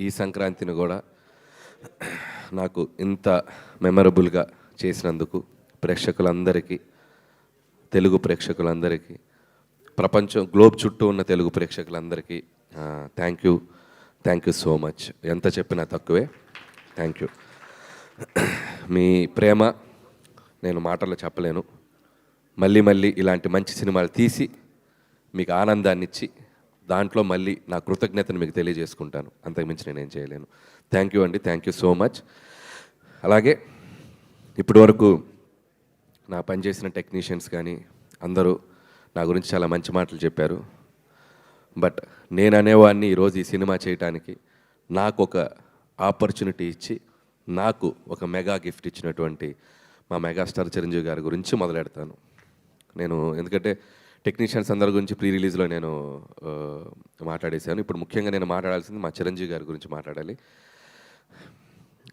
ఈ సంక్రాంతిని కూడా నాకు ఇంత మెమరబుల్గా చేసినందుకు ప్రేక్షకులందరికీ, తెలుగు ప్రేక్షకులందరికీ, ప్రపంచం గ్లోబ్ చుట్టూ ఉన్న తెలుగు ప్రేక్షకులందరికీ థ్యాంక్ యూ సో మచ్. ఎంత చెప్పినా తక్కువే. Thank you. మీ ప్రేమ నేను మాటల్లో చెప్పలేను. మళ్ళీ మళ్ళీ ఇలాంటి మంచి సినిమాలు తీసి మీకు ఆనందాన్ని ఇచ్చి దాంట్లో మళ్ళీ నా కృతజ్ఞతను మీకు తెలియజేసుకుంటాను. అంతకుమించి నేనేం చేయలేను. థ్యాంక్ యూ అండి. Thank you so much. అలాగే ఇప్పటి వరకు నా పనిచేసిన టెక్నీషియన్స్ కానీ అందరూ నా గురించి చాలా మంచి మాటలు చెప్పారు. బట్ నేను అనేవాడిని ఈరోజు ఈ సినిమా చేయడానికి నాకు ఒక ఆపర్చునిటీ ఇచ్చి నాకు ఒక మెగా గిఫ్ట్ ఇచ్చినటువంటి మా మెగాస్టార్ చిరంజీవి గారి గురించి మొదలెడతాను నేను. ఎందుకంటే టెక్నీషియన్స్ అందరి గురించి ప్రీ రిలీజ్లో నేను మాట్లాడేశాను. ఇప్పుడు ముఖ్యంగా నేను మాట్లాడాల్సింది మా చిరంజీవి గారి గురించి మాట్లాడాలి.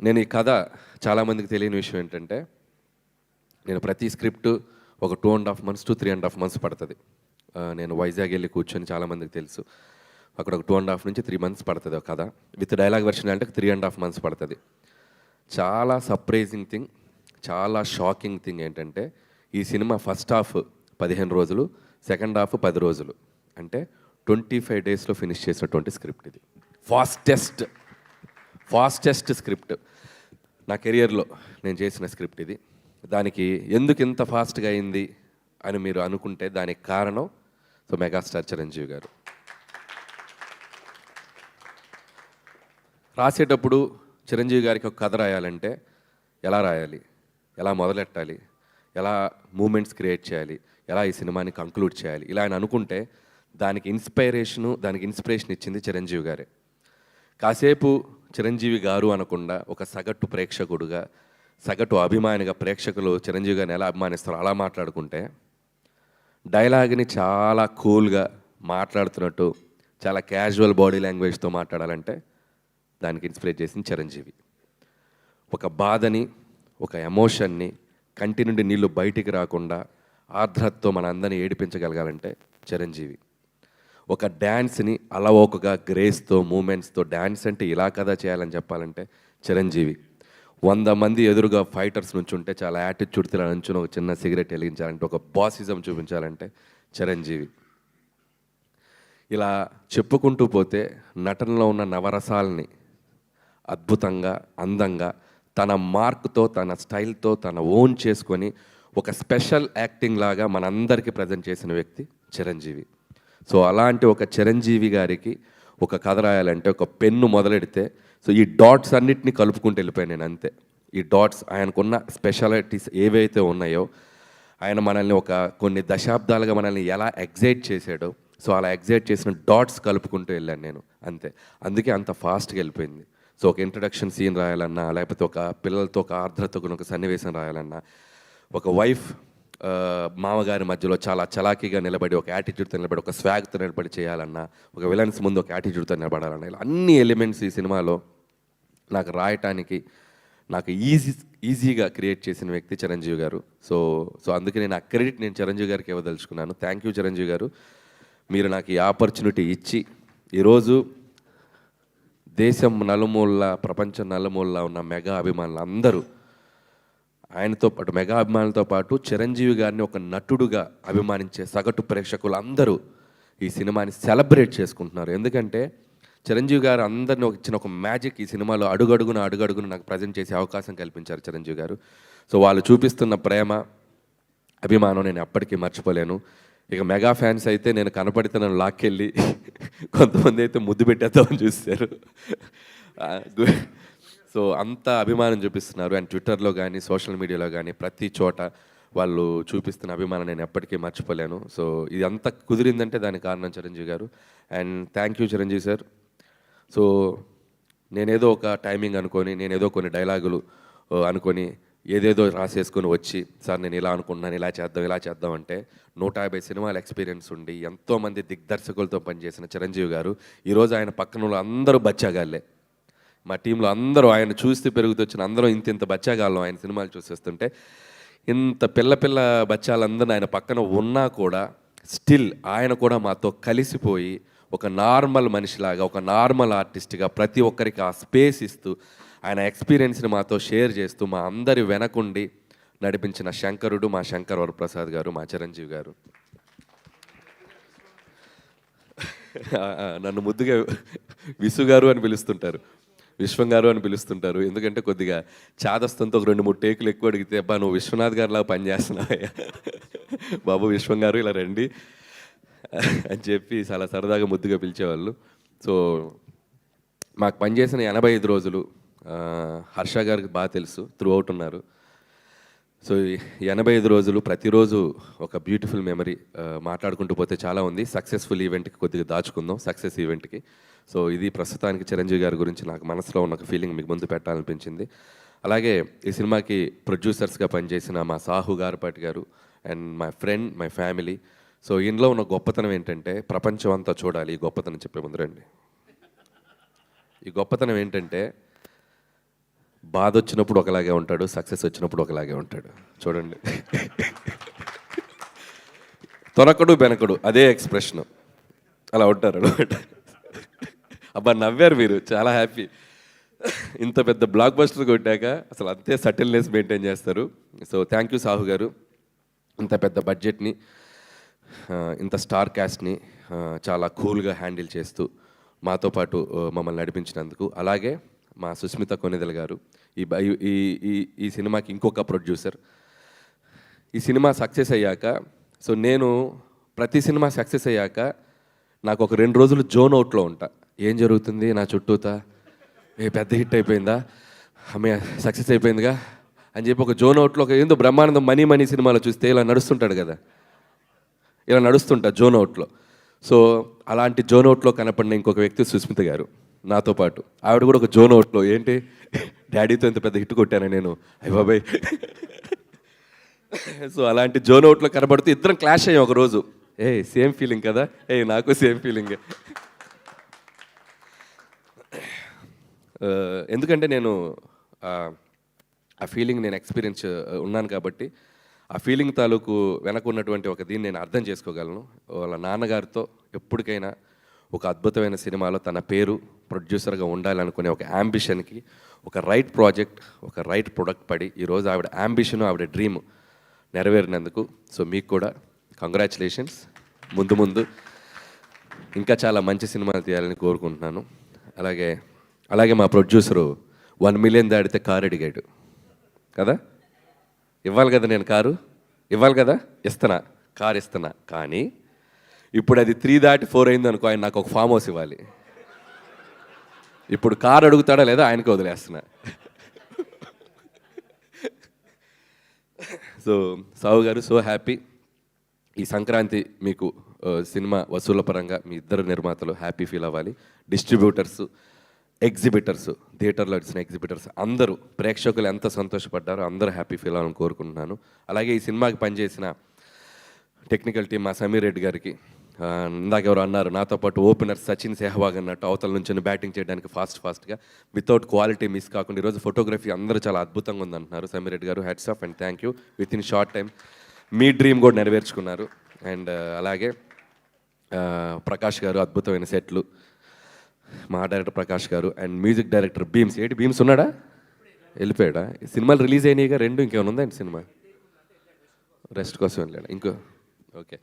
నేను ఈ కథ చాలామందికి తెలియని విషయం ఏంటంటే, నేను ప్రతి స్క్రిప్ట్ ఒక 2.5 months to 3.5 months పడుతుంది. నేను వైజాగ్ వెళ్ళి కూర్చొని, చాలామందికి తెలుసు, అక్కడ ఒక 2.5 నుంచి 3 months పడుతుంది ఒక కథ. విత్ డైలాగ్ వెర్షన్ అంటే 3.5 months పడుతుంది. చాలా సర్ప్రైజింగ్ థింగ్, చాలా షాకింగ్ థింగ్ ఏంటంటే, ఈ సినిమా ఫస్ట్ హాఫ్ 15 రోజులు, సెకండ్ హాఫ్ 10 రోజులు, అంటే 25 daysలో ఫినిష్ చేసినటువంటి స్క్రిప్ట్ ఇది. ఫాస్టెస్ట్ స్క్రిప్ట్ నా కెరియర్లో నేను చేసిన స్క్రిప్ట్ ఇది. దానికి ఎందుకు ఇంత ఫాస్ట్గా అయింది అని మీరు అనుకుంటే దానికి కారణం మెగాస్టార్ చిరంజీవి గారు. రాసేటప్పుడు చిరంజీవి గారికి ఒక కథ రాయాలంటే ఎలా రాయాలి, ఎలా మొదలెట్టాలి, ఎలా మూమెంట్స్ క్రియేట్ చేయాలి, ఎలా ఈ సినిమాని కంక్లూడ్ చేయాలి, ఇలా అని అనుకుంటే దానికి ఇన్స్పిరేషన్ ఇచ్చింది చిరంజీవి గారే. కాసేపు చిరంజీవి గారు అనకుండా ఒక సగటు ప్రేక్షకుడుగా, సగటు అభిమానిగా ప్రేక్షకులు చిరంజీవి గారిని ఎలా అభిమానిస్తారో అలా మాట్లాడుకుంటే, డైలాగ్ని చాలా కూల్గా మాట్లాడుతున్నట్టు చాలా క్యాజువల్ బాడీ లాంగ్వేజ్తో మాట్లాడాలంటే దానికి ఇన్స్పిరేట్ చేసింది చిరంజీవి. ఒక బాధని, ఒక ఎమోషన్ని, కంటి నుండి నీళ్లు బయటికి రాకుండా ఆర్ద్రతతో మన అందరినీ ఏడిపించగలగాలంటే చిరంజీవి. ఒక డ్యాన్స్ని అలవోకగా గ్రేస్తో, మూమెంట్స్తో, డ్యాన్స్ అంటే ఇలా కదా చేయాలని చెప్పాలంటే చిరంజీవి. 100 మంది ఎదురుగా ఫైటర్స్ నుంచి ఉంటే చాలా యాటిట్యూడ్ ఇలా నుంచుని ఒక చిన్న సిగరెట్ వెలిగించాలంటే, ఒక బాసిజం చూపించాలంటే చిరంజీవి. ఇలా చెప్పుకుంటూ పోతే నటనలో ఉన్న నవరసాలని అద్భుతంగా, అందంగా, తన మార్క్తో, తన స్టైల్తో, తన ఓన్ చేసుకొని ఒక స్పెషల్ యాక్టింగ్ లాగా మనందరికీ ప్రజెంట్ చేసిన వ్యక్తి చిరంజీవి. సో అలాంటి ఒక చిరంజీవి గారికి ఒక కథ రాయాలంటే ఒక పెన్ను మొదలెడితే ఈ డాట్స్ అన్నిటినీ కలుపుకుంటూ వెళ్ళిపోయాను నేను, అంతే. ఈ డాట్స్ ఆయనకున్న స్పెషాలిటీస్ ఏవైతే ఉన్నాయో, ఆయన మనల్ని కొన్ని దశాబ్దాలుగా మనల్ని ఎలా ఎగ్జైట్ చేశాడో, అలా ఎగ్జైట్ చేసిన డాట్స్ కలుపుకుంటూ వెళ్ళాను నేను, అంతే. అందుకే అంత ఫాస్ట్గా వెళ్ళిపోయింది. ఒక ఇంట్రడక్షన్ సీన్ రాయాలన్నా, లేకపోతే ఒక పిల్లలతో ఒక ఆర్ద్రతకు ఒక సన్నివేశం రాయాలన్నా, ఒక వైఫ్ మామగారి మధ్యలో చాలా చలాకీగా నిలబడి, ఒక యాటిట్యూడ్తో నిలబడి, ఒక స్వాగ్తో నిలబడి చేయాలన్నా, ఒక విలన్స్ ముందు ఒక యాటిట్యూడ్తో నిలబడాలన్నా, ఇలా అన్ని ఎలిమెంట్స్ ఈ సినిమాలో నాకు రాయటానికి నాకు ఈజీగా క్రియేట్ చేసిన వ్యక్తి చిరంజీవి గారు. అందుకే నేను ఆ క్రెడిట్ నేను చిరంజీవి గారికి ఇవ్వదలుచుకున్నాను. థ్యాంక్ యూ చిరంజీవి గారు. మీరు నాకు ఈ ఆపర్చునిటీ ఇచ్చి ఈరోజు దేశం నలుమూల, ప్రపంచం నలుమూల ఉన్న మెగా అభిమానులు అందరూ ఆయనతో పాటు, మెగా అభిమానులతో పాటు చిరంజీవి గారిని ఒక నటుడుగా అభిమానించే సగటు ప్రేక్షకులు అందరూ ఈ సినిమాని సెలబ్రేట్ చేసుకుంటున్నారు. ఎందుకంటే చిరంజీవి గారు అందరినీ ఇచ్చిన ఒక మ్యాజిక్ ఈ సినిమాలో అడుగడుగున నాకు ప్రజెంట్ చేసే అవకాశం కల్పించారు చిరంజీవి గారు. వాళ్ళు చూపిస్తున్న ప్రేమ, అభిమానం నేను ఎప్పటికీ మర్చిపోలేను. ఇక మెగా ఫ్యాన్స్ అయితే నేను కనపడితే నన్ను లాక్కెళ్ళి కొంతమంది అయితే ముద్దు పెట్టేద్దామని చూస్తారు. అంత అభిమానం చూపిస్తున్నారు. అండ్ ట్విట్టర్లో కానీ, సోషల్ మీడియాలో కానీ, ప్రతి చోట వాళ్ళు చూపిస్తున్న అభిమానం నేను ఎప్పటికీ మర్చిపోలేను. ఇది అంతా కుదిరిందంటే దానికి కారణం చిరంజీవి గారు. And thank you Chiranjeevi sir. నేనేదో ఒక టైమింగ్ అనుకొని, నేనేదో కొన్ని డైలాగులు అనుకొని ఏదేదో రాసేసుకొని వచ్చి, సార్ నేను ఇలా అనుకుంటున్నాను, ఇలా చేద్దాం అంటే 150 సినిమాల ఎక్స్పీరియన్స్ ఉండి ఎంతోమంది దిగ్దర్శకులతో పనిచేసిన చిరంజీవి గారు ఈరోజు ఆయన పక్కన అందరూ బచ్చాగాళ్ళే. మా టీంలో అందరూ ఆయన చూస్తూ పెరుగుతొచ్చిన అందరూ ఇంత బచ్చాగాళ్ళం ఆయన సినిమాలు చూసేస్తుంటే, ఇంత పిల్ల బచ్చాలందరూ ఆయన పక్కన ఉన్నా కూడా స్టిల్ ఆయన కూడా మాతో కలిసిపోయి ఒక నార్మల్ మనిషిలాగా, ఒక నార్మల్ ఆర్టిస్ట్గా ప్రతి ఒక్కరికి ఆ స్పేస్ ఇస్తూ ఆయన ఎక్స్పీరియన్స్ని మాతో షేర్ చేస్తూ మా అందరి వెనకుండి నడిపించిన శంకరుడు మా శంకర్ వరప్రసాద్ గారు, మా చిరంజీవి గారు. నన్ను ముద్దుగా విసు గారు అని పిలుస్తుంటారు, విశ్వం గారు అని పిలుస్తుంటారు. ఎందుకంటే కొద్దిగా చాదస్తంతో ఒక 2-3 టేకులు ఎక్కువ అడిగితే, అబ్బా నువ్వు విశ్వనాథ్ గారిలా పనిచేస్తున్నావయ్యా బాబు విశ్వం గారు ఇలా రండి అని చెప్పి చాలా సరదాగా ముద్దుగా పిలిచేవాళ్ళు. సో మాకు పనిచేసిన 85 రోజులు హర్ష గారికి బాగా తెలుసు, త్రూ అవుట్ ఉన్నారు. సో 85 రోజులు ప్రతిరోజు ఒక బ్యూటిఫుల్ మెమరీ. మాట్లాడుకుంటూ పోతే చాలా ఉంది. సక్సెస్ఫుల్ ఈవెంట్కి కొద్దిగా దాచుకుందాం, సక్సెస్ ఈవెంట్కి. సో ఇది ప్రస్తుతానికి చిరంజీవి గారి గురించి నాకు మనసులో ఉన్న ఒక ఫీలింగ్ మీకు ముందు పెట్టాలనిపించింది. అలాగే ఈ సినిమాకి ప్రొడ్యూసర్స్గా పనిచేసిన మా సాహు గారపాటి గారు and my friend, my family. So ఇందులో ఉన్న గొప్పతనం ఏంటంటే, ప్రపంచం అంతా చూడాలి ఈ గొప్పతనం చెప్పే ముందు రండి. ఈ గొప్పతనం ఏంటంటే, బాధ వచ్చినప్పుడు ఒకలాగే ఉంటాడు, సక్సెస్ వచ్చినప్పుడు ఒకలాగే ఉంటాడు. చూడండి, తొనకడు బెనకడు అదే ఎక్స్ప్రెషన్, అలా ఉంటారు అనమాట. అబ్బా నవ్వారు మీరు, చాలా హ్యాపీ. ఇంత పెద్ద బ్లాక్ బస్టర్ కొట్టాక అసలు అంతే సటిల్నెస్ మెయింటైన్ చేస్తారు. సో థ్యాంక్ యూ సాహు గారు, ఇంత పెద్ద బడ్జెట్ని, ఇంత స్టార్ క్యాస్ట్ని చాలా కూల్గా హ్యాండిల్ చేస్తూ మాతో పాటు మమ్మల్ని నడిపించినందుకు. అలాగే మా సుస్మిత కొనిదెల గారు, ఈ సినిమాకి ఇంకొక ప్రొడ్యూసర్. ఈ సినిమా సక్సెస్ అయ్యాక, సో నేను ప్రతి సినిమా సక్సెస్ అయ్యాక నాకు ఒక 2 రోజులు జోన్ అవుట్లో ఉంటా. ఏం జరుగుతుంది నా చుట్టూతా, పెద్ద హిట్ అయిపోయిందా, ఆమె సక్సెస్ అయిపోయిందిగా అని చెప్పి ఒక జోన్ అవుట్లో, ఒక ఏందో బ్రహ్మానందం మనీ సినిమాలో చూస్తే ఇలా నడుస్తుంటాడు కదా, ఇలా నడుస్తుంటా జోన్ అవుట్లో. సో అలాంటి జోన్ అవుట్లో కనపడిన ఇంకొక వ్యక్తి సుస్మిత గారు నాతో పాటు. ఆవిడ కూడా ఒక జోన్ అవుట్లో, ఏంటి డాడీతో ఇంత పెద్ద హిట్ కొట్టాను నేను, అయ్య బాబాయ్. సో అలాంటి జోన్ అవుట్లో కనబడుతూ ఇద్దరం క్లాష్ అయ్యాం ఒకరోజు. సేమ్ ఫీలింగ్ కదా, నాకు సేమ్ ఫీలింగ్. ఎందుకంటే నేను ఆ ఫీలింగ్ నేను ఎక్స్పీరియన్స్ ఉన్నాను కాబట్టి, ఆ ఫీలింగ్ తాలూకు వెనక ఉన్నటువంటి ఒక దీన్ని నేను అర్థం చేసుకోగలను. వాళ్ళ నాన్నగారితో ఎప్పటికైనా ఒక అద్భుతమైన సినిమాలో తన పేరు ప్రొడ్యూసర్గా ఉండాలనుకునే ఒక యాంబిషన్కి ఒక రైట్ ప్రాజెక్ట్, ఒక రైట్ ప్రొడక్ట్ పడి ఈరోజు ఆవిడ యాంబిషన్, ఆవిడ డ్రీమ్ నెరవేరినందుకు సో మీకు కూడా కంగ్రాచులేషన్స్. ముందు ఇంకా చాలా మంచి సినిమాలు తీయాలని కోరుకుంటున్నాను. అలాగే మా ప్రొడ్యూసరు 1 మిలియన్ దాటితే కారు అడిగాడు కదా, ఇవ్వాలి కదా, నేను కారు ఇవ్వాలి కదా, ఇస్తున్నా, కారు ఇస్తున్నా. కానీ ఇప్పుడు అది 3 దాటి 4 అయింది అనుకో, ఆయన నాకు ఒక ఫామ్ హౌస్ ఇవ్వాలి. ఇప్పుడు కారు అడుగుతాడా లేదా ఆయనకి వదిలేస్తున్నా. సో సాహు గారు, సో హ్యాపీ. ఈ సంక్రాంతి మీకు సినిమా వసూళ్ల పరంగా మీ ఇద్దరు నిర్మాతలు హ్యాపీ ఫీల్ అవ్వాలి. డిస్ట్రిబ్యూటర్స్, ఎగ్జిబిటర్స్, థియేటర్లో వచ్చిన ఎగ్జిబిటర్స్ అందరూ, ప్రేక్షకులు ఎంత సంతోషపడ్డారో అందరూ హ్యాపీ ఫీల్ అవ్వాలని కోరుకుంటున్నాను. అలాగే ఈ సినిమాకి పనిచేసిన టెక్నికల్ టీం, మా సమీర్ రెడ్డి గారికి, ఇందాక ఎవరు అన్నారు నాతో పాటు ఓపెనర్ సచిన్ సెహ్వాగ్ అన్నట్టు అవతల నుంచి బ్యాటింగ్ చేయడానికి ఫాస్ట్గా వితౌట్ క్వాలిటీ మిస్ కాకుండా ఈరోజు ఫోటోగ్రఫీ అందరూ చాలా అద్భుతంగా ఉందంటున్నారు. సమీర్ రెడ్డి గారు, hats off and thank you. With in short time me dream కూడా నెరవేర్చుకున్నారు. అండ్ అలాగే ప్రకాష్ గారు, అద్భుతమైన సెట్లు, మా డైరెక్టర్ ప్రకాష్ గారు and music director Bheems. Bheems ఉన్నాడా, వెళ్ళిపోయాడా? సినిమాలు రిలీజ్ అయినాయిగా 2, ఇంకేమైనా ఉందా సినిమా? రెస్ట్ కోసం వెళ్ళాడు ఇంకో. ఓకే.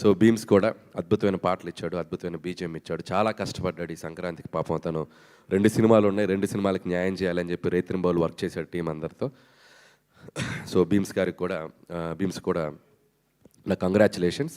సో భీమ్స్ కూడా అద్భుతమైన పాటలు ఇచ్చాడు, అద్భుతమైన బీజిఎం ఇచ్చాడు. చాలా కష్టపడ్డాడు ఈ సంక్రాంతికి. పాపం తను 2 సినిమాలు ఉన్నాయి, 2 సినిమాలకు న్యాయం చేయాలని చెప్పి రేత్రింబౌలు వర్క్ చేశాడు టీం అందరితో. సో భీమ్స్ కూడా నా కంగ్రాచులేషన్స్.